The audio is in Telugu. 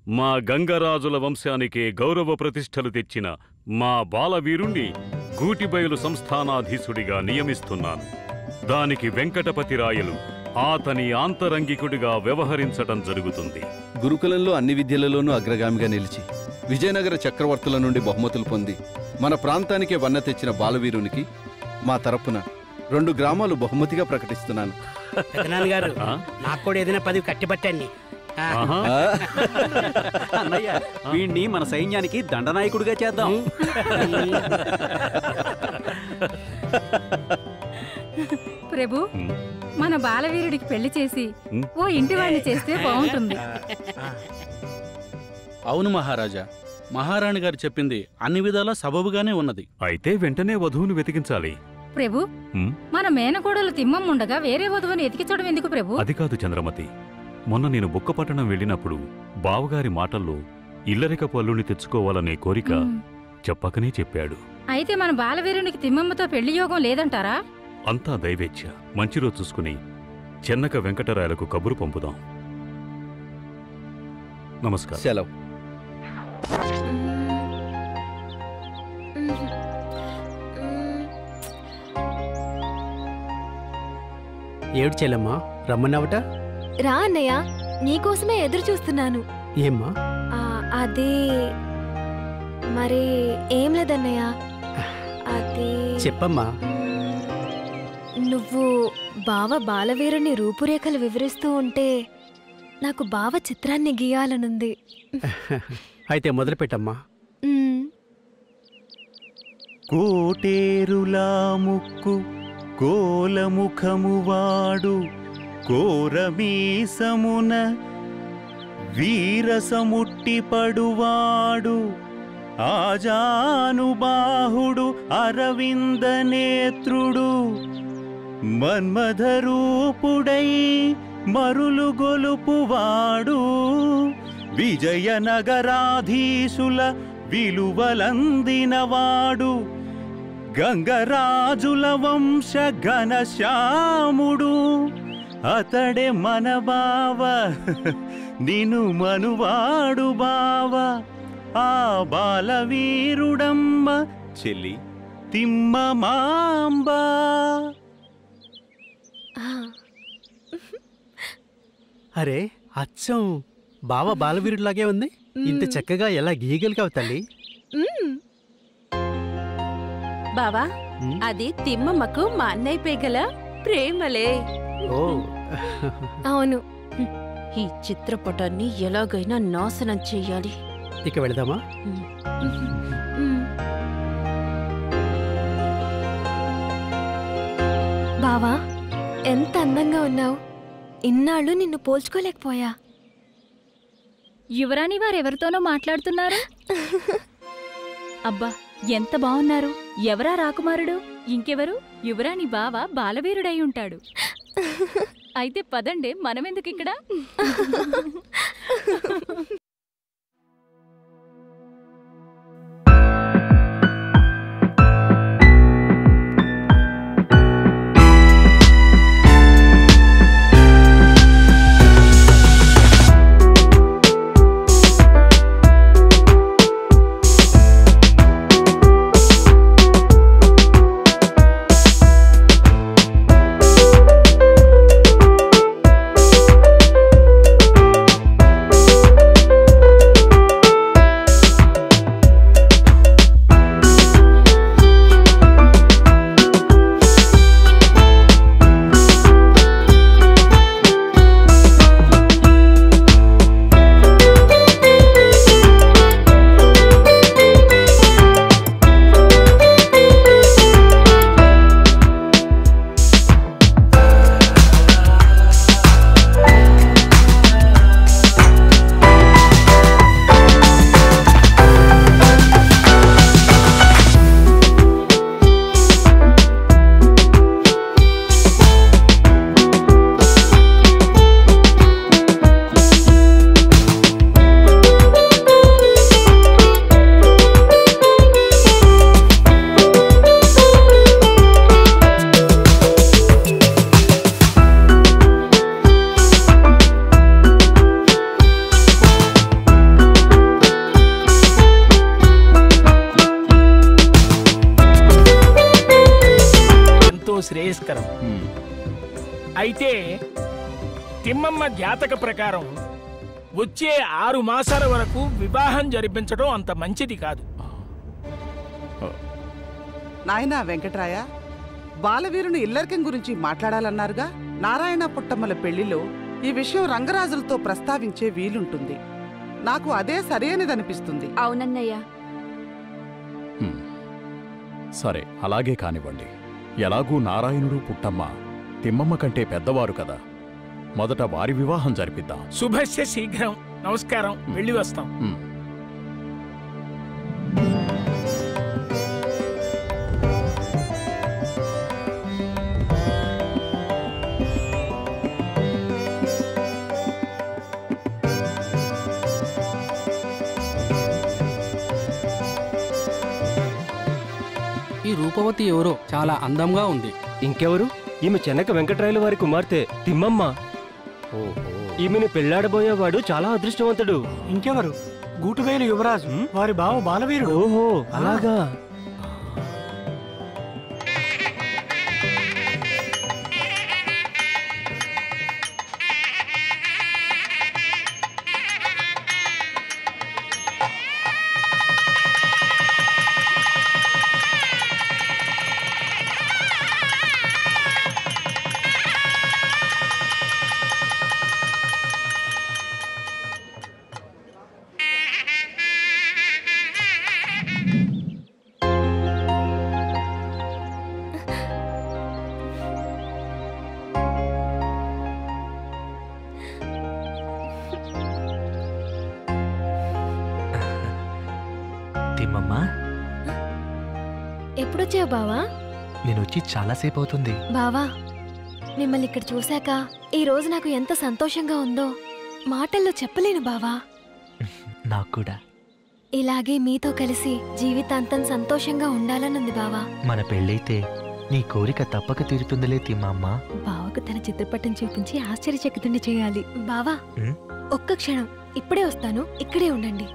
మా గంగరాజుల వంశానికే గౌరవ ప్రతిష్టలు తెచ్చిన మా బాలవీరుణ్ణి గూటిబయలు సంస్థానాధీశుడిగా నియమిస్తున్నాను. దానికి వెంకటపతిరాయలు అతని ఆంతరంగికుడిగా వ్యవహరించటం జరుగుతుంది. గురుకులంలో అన్ని విద్యలలోనూ అగ్రగామిగా నిలిచి విజయనగర చక్రవర్తుల నుండి బహుమతులు పొంది మన ప్రాంతానికే వన్న తెచ్చిన బాలవీరునికి మా తరపున 2 గ్రామాలు బహుమతిగా ప్రకటిస్తున్నాను. నాకు కూడా ఏదైనా 10 కట్టిపట్టండి. అన్నయ్య, వీణ్ణి మన సైన్యానికి దండనాయకుడిగా చేద్దాం. ప్రభు, మన బాలవీరుడికి పెళ్లి చేసి ఓ ఇంటి వాడిని చేస్తే బాగుంటుంది. అవును మహారాజా, మహారాణి గారు చెప్పింది అన్ని విధాలా సబబుగానే ఉన్నది. అయితే వెంటనే వధువును వెతికించాలి. ప్రభు, మన మేనకోడలు తిమ్మమ్ముండగా వేరే వధువుని ఎతికించడం ఎందుకు ప్రభు? అది కాదు చంద్రమతి. మొన్న నేను బుక్కపట్టణం వెళ్ళినప్పుడు బావగారి మాటల్లో ఇల్లరికపు అల్లుని తెచ్చుకోవాలనే కోరిక చెప్పకనే చెప్పాడు. అయితే మన బాలవీరునికి తిమ్మమ్మతో పెళ్లి యోగం లేదంటారా? అంతా దైవేచ్ఛ. మంచి రోజు చూసుకుని చెన్నక వెంకటరాయలకు కబురు పంపుదాం. నమస్కారం. సెలవు. ఏడు చెల్లమ్మా, రమ్మన్నావట? రా అన్నయ్య, నీకోసమే ఎదురు చూస్తున్నాను. ఏమ్మా? అదే మరి ఏం లేదన్నయ్య, అదే చెప్పమ్మా. నువ్వు బావ బాలవీరుని రూపురేఖలు వివరిస్తూ ఉంటే నాకు బావ చిత్రాన్ని గీయాలనుంది. అయితే మొదలుపెట్టమ్మా. కోటేరులా ముక్కు కోలముఖమువాడు కోరమీసమున వీరసముట్టిపడువాడు ఆజానుబాహుడు అరవిందనేత్రుడు మన్మధరూపుడై మరులు గొలుపువాడు విజయనగరాధీశుల విలువలందినవాడు గంగరాజుల వంశ ఘనశ్యాముడు అతడే మన బావ నిను మనువాడు బావ ఆ బాలవీరుడమ్మ చెల్లి తిమ్మమాంబ. అరే, అచ్చం బావ బాలవీరుడిలాగే ఉంది. ఇంత చక్కగా ఎలా గీయగలిగావు తల్లి? బావా, అది తిమ్మమ్మకు మా అన్నయ్య పేగల ప్రేమలే. ఓ అవును. ఈ చిత్రపటాన్ని ఎలాగైనా నాశనం చెయ్యాలి. ఇక వెళదామా? బావా, ఎంత అందంగా ఉన్నావు. ఇన్నాళ్ళు నిన్ను పోల్చుకోలేకపోయా. యువరాణి వారెవరితోనో మాట్లాడుతున్నారు. అబ్బా, ఎంత బాగున్నారు. ఎవరా రాకుమారుడు? ఇంకెవరు? యువరాణి బావ బాలవీరుడై ఉంటాడు. అయితే పదండే, మనమెందుకిక్కడ? శ్రేయస్కరం. అయితే తిమ్మమ్మ జాతక ప్రకారం వచ్చే 6 మాసాల వరకు వివాహం జరిపించడం అంత మంచిది కాదు. నాయనా వెంకట్రాయ, బాలవీరుని ఇల్లరికం గురించి మాట్లాడాలన్నారుగా. నారాయణ పుట్టమ్మల పెళ్లిలో ఈ విషయం రంగరాజులతో ప్రస్తావించే వీలుంటుంది. నాకు అదే సరైనదనిపిస్తుంది. అవునన్నయ్య. సరే, అలాగే కానివ్వండి. ఎలాగూ నారాయణుడు పుట్టమ్మ తిమ్మమ్మ కంటే పెద్దవారు కదా, మొదట వారి వివాహం జరిపిద్దాం. శుభస్య శీఘ్రం. నమస్కారం, వెళ్ళి వస్తాం. ఈ రూపవతి ఎవరో చాలా అందంగా ఉంది. ఇంకెవరు? ఈమె చెన్నక వెంకట్రాయల వారి కుమార్తె తిమ్మమ్మ. ఈమెను పెళ్లాడబోయేవాడు చాలా అదృష్టవంతుడు. ఇంకెవరు? గూటువేలు యువరాజు, వారి బావ బాలవీరుడు. ఓహో, అలాగా. తిమ్మమ్మా, ఎప్పుడొచ్చావు బావా? నేను వచ్చి చాలాసేపు అవుతుంది. బావా, మిమ్మల్ని ఇక్కడ చూశాక ఈ రోజు నాకు ఎంత సంతోషంగా ఉందో మాటల్లో చెప్పలేను బావా. నాకు కూడా. ఇలాగే మీతో కలిసి జీవితాంతం సంతోషంగా ఉండాలనుంది బావా. మన పెళ్ళైతే నీ కోరిక తప్పక తీరుతుందిలే తిమ్మమ్మ. బావకు తన చిత్రపటం చూపించి ఆశ్చర్యచకితుణ్ణి చేయాలి. బావా, ఒక్క క్షణం, ఇప్పుడే వస్తాను, ఇక్కడే ఉండండి.